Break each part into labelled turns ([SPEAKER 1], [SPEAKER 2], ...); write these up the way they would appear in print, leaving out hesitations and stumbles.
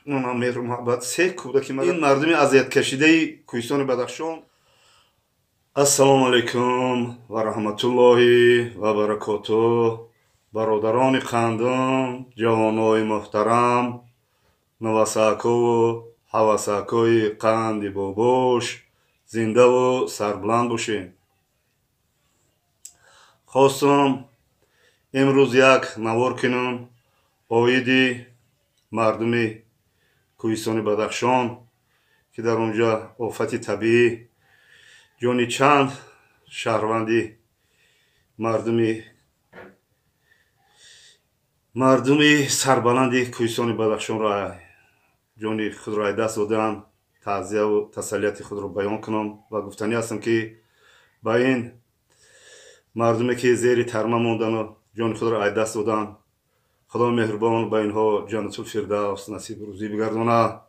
[SPEAKER 1] اونم مهر و محبت سه کودکی من این مردم اذیت کشیده کوهستان بدخشان. السلام علیکم و رحمت الله و برکاته. برادران قندم، جوانای محترم، نواساکو و حواساکوی قند بابوش زنده و سربلند باشین. خواستم امروز یک نوار کنم اویدی مردمی کوهستان بدخشان که در اونجا آفت طبیعی جانی چند شهروندی مردمی سربلندی کوهستان بدخشان را جانی خود را دست دادن. تعزیه و تسلیت خود را بیان کنم و گفتنی هستم که با این مردمی که زیر ترمه موندن و جان خود را دست دادن، خدا مهربان با اینها جنت الفردوس نصیب روزی بگردانه.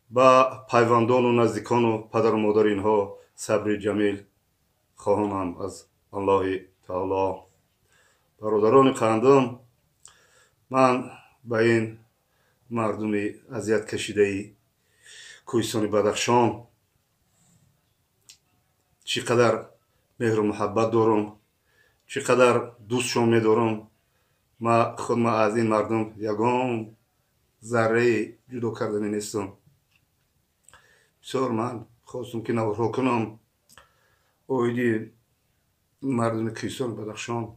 [SPEAKER 1] با پیوندان و نزدیکان و پدر و مادر اینها صبر جمیل خواهانم از الله تعالی. برادران قندم، من با این مردمی اذیت کشیده کوهستان بدخشان چقدر مهر و محبت دارم، چقدر دوستشون می‌دارم. خود از این مردم یگان ذره جدا کردنی نیستم. بسیار من خواستم که نوارها کنم اویدی مردم کوهستان بدخشان.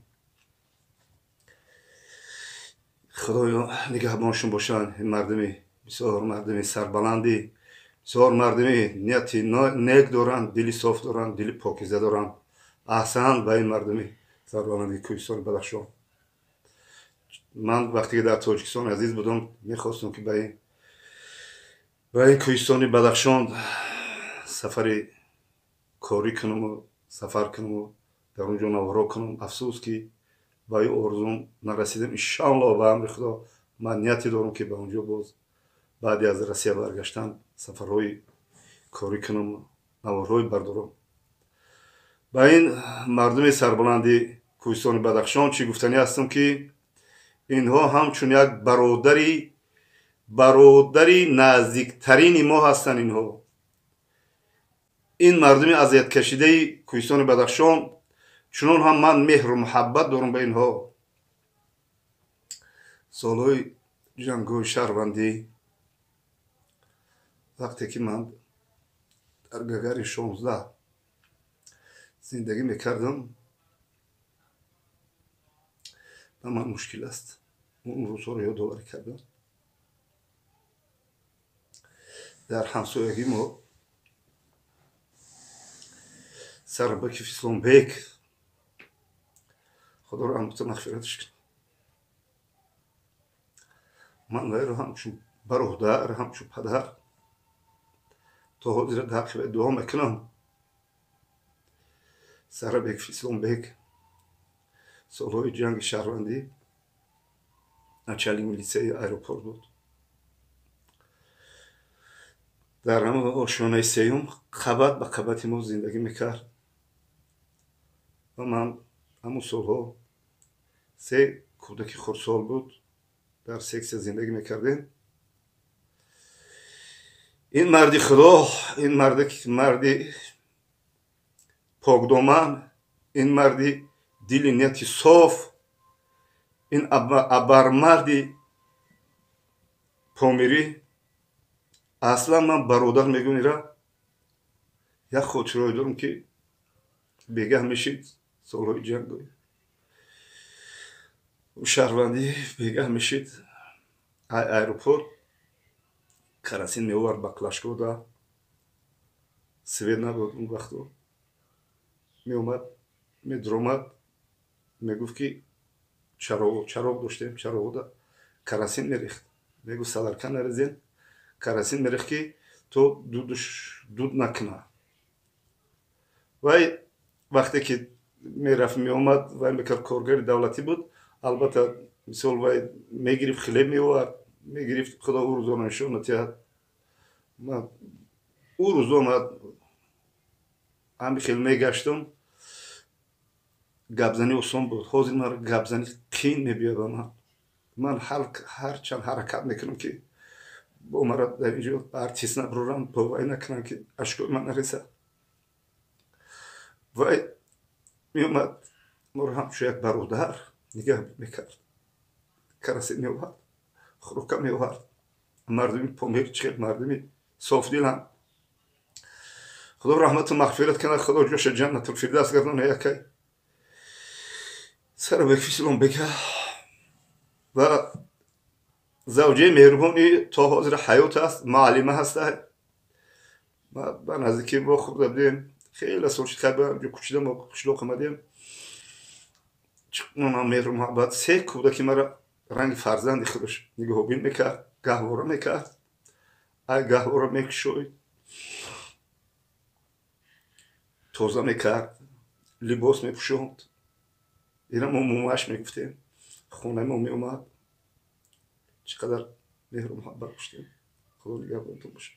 [SPEAKER 1] خدایا نگهبانشون باشن. این مردمی بسیار مردمی سربلندی، بسیار مردمی نیتی نیک دارن، دلی صاف دارن، دلی پاکیزه دارن. احسن به این مردمی سربلندی کوهستان بدخشان. من وقتی که در تاجیکستان عزیز بودم میخواستم که به این کوهستان بدخشان سفر کاری کنم و سفر کنم و در اونجا نوارا کنم. افسوس که به این آرزوم نرسیدم. انشاءالله به امر خدا من نیتی دارم که به اونجا باز بعد از روسیه برگشتن سفرهای کاری کنم و نوارهای بردارم. به این مردم سربلندی کوهستان بدخشان چی گفتنی هستم که اینها همچون یک برادری نزدیکترین ما هستند. اینها این مردم اذیت کشیده کوهستان بدخشان چنان هم من مهر و محبت دارم به اینها. سالهای جنگ و شهروندی وقتی که من در گگر 16 زندگی میکردم به من مشکل است. اون روزها رو یادآوری کردم. در همسایگی ما سربک فیسلان بیک، خدا رو رحمت و مغفرتش کنه، من وی رو همچون برادر همچون پدر تا حاضر تعقیب دعا میکنم. سربک فیسلان بیک سالهای جنگ شهروندی نچلی میلیسه ایروپورت بود. در همه آشانه سیوم قبط به قبط ما زندگی میکرد و من همون سالها 3 کودک خردسال بود در سکس زندگی میکردیم. این مردی خدا، این مردی پاکدامن، این مردی دل نیتی صاف، این ابرمردی پامیری. اصلا من برادر میگم ایرا یک خاطره دارم که بگه میشید سالهای جنگ شهروندی بگه میشید ایروپورت کراسین میوارد با کلاشکودا سوید نبود اون وقتو میومد میدرومد میگفت که چراغ داشتیم، چراغ دا کراسین میریخت. میگو سالارکن نریزین کراسین میریخت که تو دود نکنه. وای وقتی که میرفت میومد وای میکرد کارگر دولتی بود. البته مثال وای میگرفت خیلی میوارد میگرفت. خدا او روزا نشون نتیاد. من او روزا من هم خیلی میگشتم. گبزنی آسان بود. حاضر من گبزنی قین میبید. من هر چند حرکت میکنم که با مرا در اینجا ارتیست نبرورم باوری نکنم که اشکال من نرسه وای می اومد ما رو همچون یک برادر نگه میکرد کرسی می آورد خروکه می آورد مردمی پامیر چقدر مردمی صاف دیلن خدا رحمت و مغفرت کنه خدا جوش جنت الفردوس گردونه یکی سر بکفیسلون بکه و زوجه مهربانی تا حاضر حیات است معلمه هسته ما به نزدیکی با خود بدیم خیلی سال شد خیلی جو کشیدم با کشلوق آمدیم چقدر مهر و محبت سه کودکی مرا رنگ فرزندی خودش نگاه بین میکرد گهواره میکرد ای گهواره میکشوید توزه میکرد لباس میپوشوند اینا ما مومش میگفتیم خونه ما میومد چقدر مهر و محبت داشتیم خدا نگهدارتون باشه